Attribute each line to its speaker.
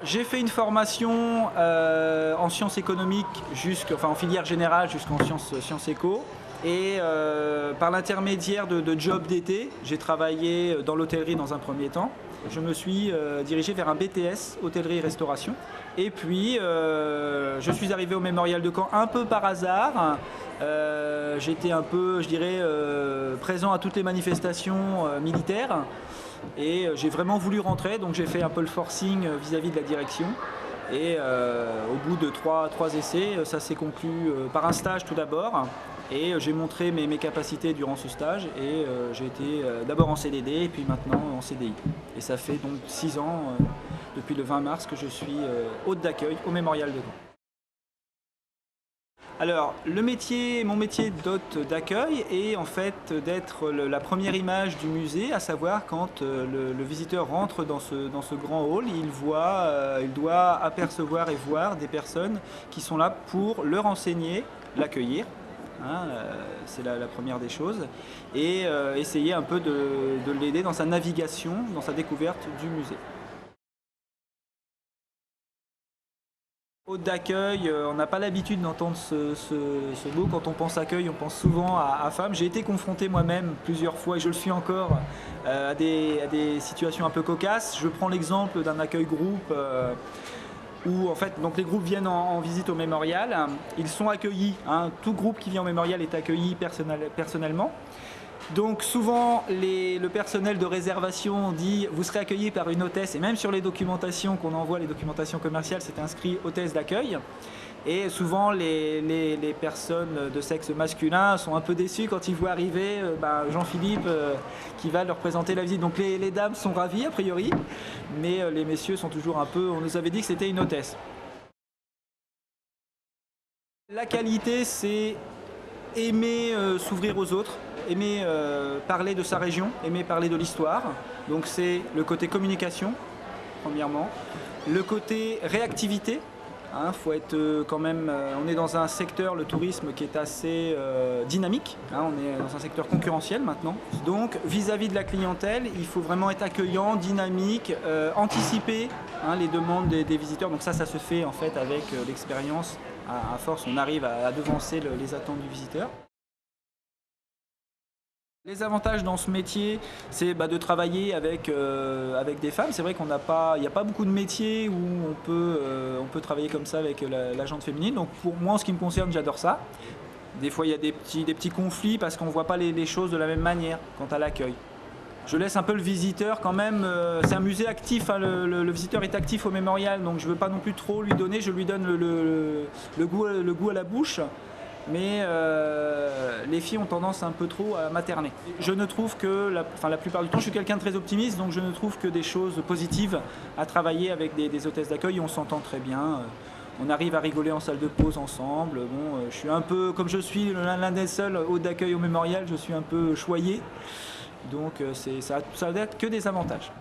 Speaker 1: J'ai fait une formation en sciences économiques, en filière générale jusqu'en sciences éco. Et par l'intermédiaire de jobs d'été, j'ai travaillé dans l'hôtellerie dans un premier temps. Je me suis dirigé vers un BTS, hôtellerie-restauration. Et puis, je suis arrivé au Mémorial de Caen un peu par hasard. J'étais un peu, je dirais, présent à toutes les manifestations militaires. Et j'ai vraiment voulu rentrer, donc j'ai fait un peu le forcing vis-à-vis de la direction. Et au bout de trois essais, ça s'est conclu par un stage tout d'abord. Et j'ai montré mes capacités durant ce stage et j'ai été d'abord en CDD et puis maintenant en CDI. Et ça fait donc 6 ans, depuis le 20 mars, que je suis hôte d'accueil au Mémorial de Caen. Alors, mon métier d'hôte d'accueil est en fait d'être la première image du musée, à savoir quand le visiteur rentre dans ce grand hall, il doit apercevoir et voir des personnes qui sont là pour le renseigner, l'accueillir. C'est la première des choses, et essayer un peu de l'aider dans sa navigation, dans sa découverte du musée. Hôte d'accueil, on n'a pas l'habitude d'entendre ce mot. Quand on pense accueil, on pense souvent à femmes. J'ai été confronté moi-même plusieurs fois, et je le suis encore, à des situations un peu cocasses. Je prends l'exemple d'un accueil groupe où en fait, donc les groupes viennent en visite au mémorial. Ils sont accueillis, tout groupe qui vient au mémorial est accueilli personnellement. Donc souvent le personnel de réservation dit vous serez accueilli par une hôtesse, et même sur les documentations qu'on envoie, les documentations commerciales, c'est inscrit hôtesse d'accueil. Et souvent les personnes de sexe masculin sont un peu déçues quand ils voient arriver Jean-Philippe qui va leur présenter la visite. Donc les dames sont ravies a priori, mais les messieurs sont toujours un peu, on nous avait dit que c'était une hôtesse. La qualité, c'est aimer s'ouvrir aux autres, aimer parler de sa région, aimer parler de l'histoire. Donc c'est le côté communication, premièrement. Le côté réactivité. Faut être quand même, on est dans un secteur, le tourisme, qui est assez dynamique. On est dans un secteur concurrentiel maintenant. Donc vis-à-vis de la clientèle, il faut vraiment être accueillant, dynamique, anticiper les demandes des visiteurs. Donc ça se fait en fait avec l'expérience. À force, on arrive à devancer les attentes du visiteur. Les avantages dans ce métier, c'est de travailler avec des femmes. C'est vrai qu'il n'y a pas beaucoup de métiers où on peut travailler comme ça avec la gente féminine. Donc pour moi, en ce qui me concerne, j'adore ça. Des fois, il y a des petits conflits parce qu'on ne voit pas les choses de la même manière quant à l'accueil. Je laisse un peu le visiteur quand même, c'est un musée actif, le visiteur est actif au mémorial, donc je ne veux pas non plus trop lui donner, je lui donne le goût à la bouche. Mais les filles ont tendance un peu trop à materner. Je ne trouve que, la plupart du temps, je suis quelqu'un de très optimiste, donc je ne trouve que des choses positives à travailler avec des hôtesses d'accueil. On s'entend très bien, on arrive à rigoler en salle de pause ensemble. Je suis un peu, comme je suis l'un des seuls hôtes d'accueil au mémorial, je suis un peu choyé. Donc ça n'a que des avantages.